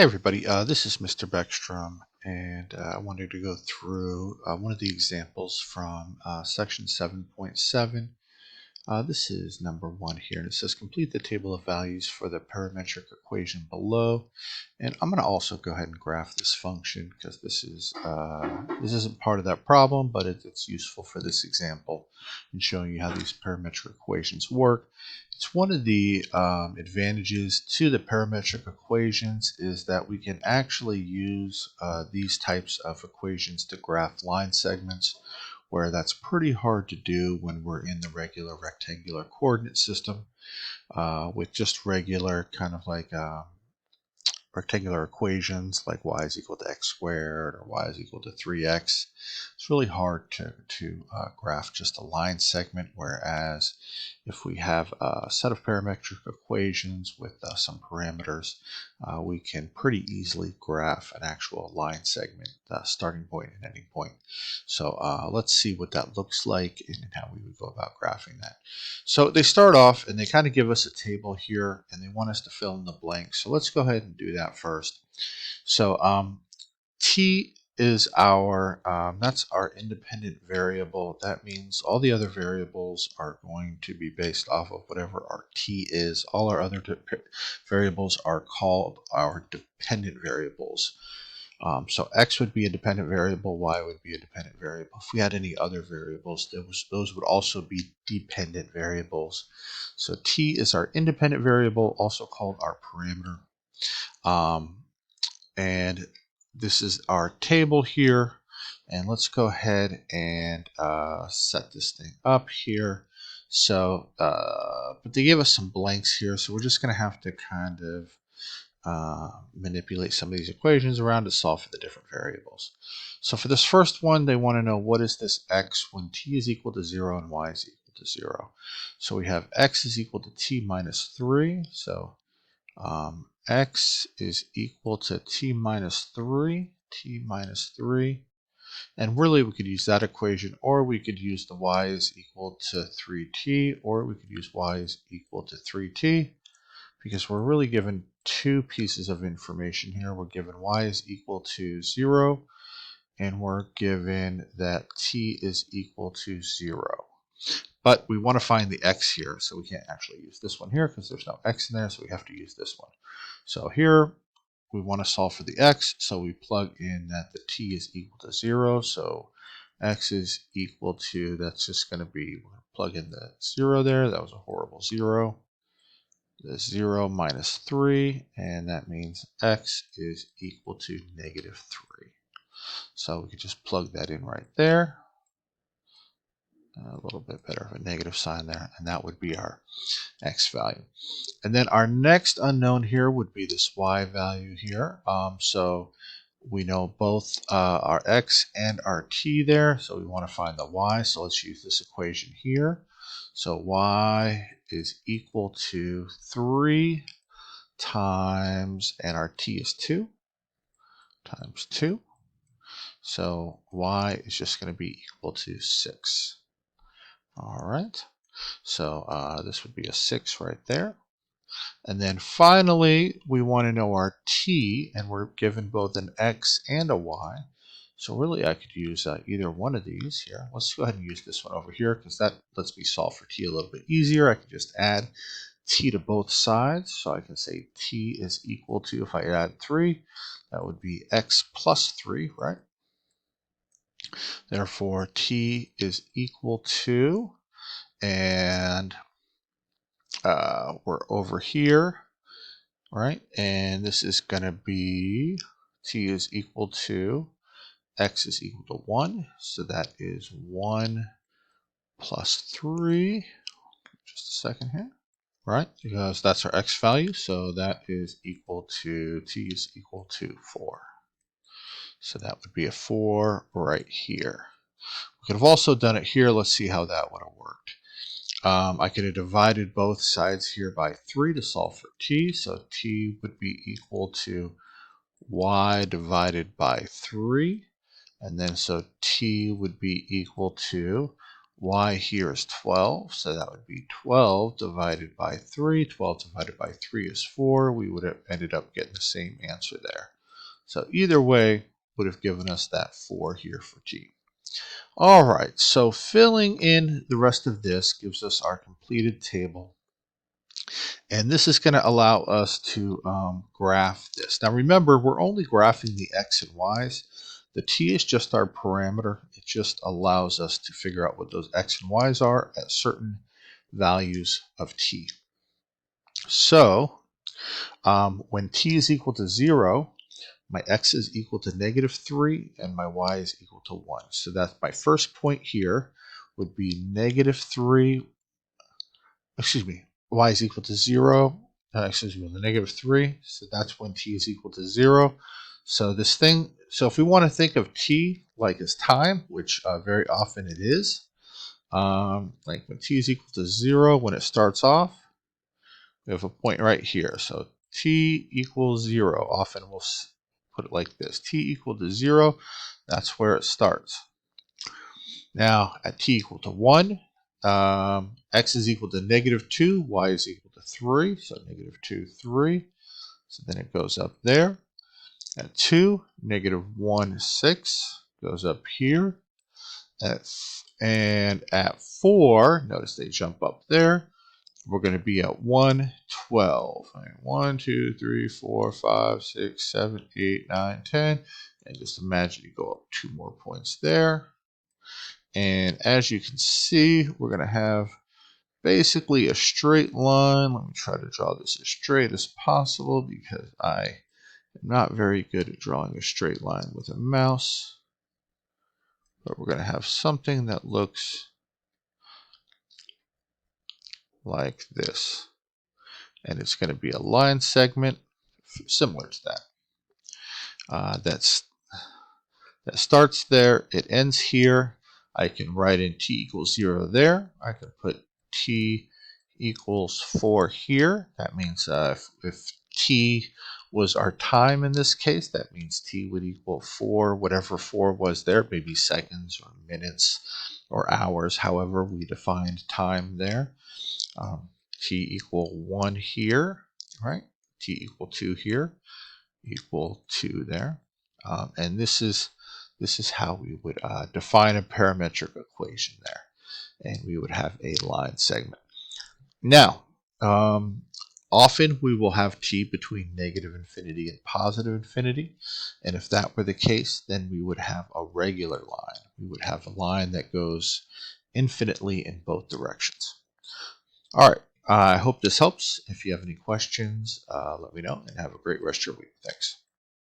Hey everybody, this is Mr. Beckstrom, and I wanted to go through one of the examples from section 7.7. This is number 1 here, and it says complete the table of values for the parametric equation below. And I'm going to also go ahead and graph this function because this isn't part of that problem, but it's useful for this example in showing you how these parametric equations work. It's one of the advantages to the parametric equations is that we can actually use these types of equations to graph line segments, where that's pretty hard to do when we're in the regular rectangular coordinate system with just regular kind of like rectangular equations like y is equal to x squared or y is equal to 3x. It's really hard to graph just a line segment, whereas if we have a set of parametric equations with some parameters, we can pretty easily graph an actual line segment, starting point and ending point. So let's see what that looks like and how we would go about graphing that. So they start off and they kind of give us a table here and they want us to fill in the blanks. So let's go ahead and do that first. So t is our, that's our independent variable. That means all the other variables are going to be based off of whatever our t is. All our other variables are called our dependent variables. So x would be a dependent variable, y would be a dependent variable. If we had any other variables, those would also be dependent variables. So t is our independent variable, also called our parameter. And this is our table here. And let's go ahead and set this thing up here. So, but they gave us some blanks here, so we're just going to have to kind of manipulate some of these equations around to solve for the different variables. So for this first one, they want to know what is this x when t is equal to 0 and y is equal to 0. So we have x is equal to t minus 3. So x is equal to t minus 3, and really we could use that equation, or we could use the y is equal to 3t, or we could use y is equal to 3t, because we're really given two pieces of information here. We're given y is equal to 0, and we're given that t is equal to 0. But we want to find the x here, so we can't actually use this one here because there's no x in there, so we have to use this one. So here we want to solve for the x, so we plug in that the t is equal to 0, so x is equal to, that's just going to be, we're going to plug in the 0 there. That was a horrible 0. The 0 minus 3, and that means x is equal to negative 3. So we could just plug that in right there. A little bit better of a negative sign there, and that would be our x value. And then our next unknown here would be this y value here. So we know both our x and our t there, so we want to find the y. So let's use this equation here. So y is equal to 3 times, and our t is 2, times 2. So y is just going to be equal to 6. All right, so this would be a 6 right there. And then finally, we want to know our t, and we're given both an x and a y. So really, I could use either one of these here. Let's go ahead and use this one over here because that lets me solve for t a little bit easier. I can just add t to both sides. So I can say t is equal to, if I add 3, that would be x plus 3, right? Therefore, t is equal to, and we're over here, right? And this is going to be, t is equal to, x is equal to 1. So that is 1 plus 3. Just a second here. Right, because that's our x value, so that is equal to, t is equal to 4. So that would be a 4 right here. We could have also done it here. Let's see how that would have worked. I could have divided both sides here by 3 to solve for t, so t would be equal to y divided by 3, and then so t would be equal to y here is 12, so that would be 12 divided by 3. 12 divided by 3 is 4. We would have ended up getting the same answer there. So either way would have given us that 4 here for t. All right, so filling in the rest of this gives us our completed table. And this is going to allow us to graph this. Now remember, we're only graphing the x and y's. The t is just our parameter. It just allows us to figure out what those x and y's are at certain values of t. So when t is equal to 0, my x is equal to -3 and my y is equal to 1. So that's my first point here would be -3, excuse me, y is equal to 0, excuse me, the -3. So that's when t is equal to 0. So this thing, so if we want to think of t like as time, which very often it is, like when t is equal to 0, when it starts off, we have a point right here. So t equals 0. Often we'll put it like this. T equal to 0, that's where it starts. Now at t equal to 1, x is equal to -2, y is equal to 3, so -2, 3. So then it goes up there. At 2, -1, 6 goes up here. And at 4, notice they jump up there. We're going to be at 1, 12. Right? 1, 2, 3, 4, 5, 6, 7, 8, 9, 10. And just imagine you go up 2 more points there. And as you can see, we're going to have basically a straight line. Let me try to draw this as straight as possible because I am not very good at drawing a straight line with a mouse. But we're going to have something that looks like this. And it's going to be a line segment similar to that. That starts there, it ends here. I can write in t equals 0 there. I can put t equals 4 here. That means if t was our time in this case, that means t would equal 4, whatever 4 was there, maybe seconds or minutes or hours, however we defined time there. T equal 1 here, right? T equal 2 here, equal 2 there. And this is how we would define a parametric equation there. And we would have a line segment. Now, often we will have t between -infinity and +infinity. And if that were the case, then we would have a regular line. We would have a line that goes infinitely in both directions. All right. I hope this helps. If you have any questions, let me know, and have a great rest of your week. Thanks.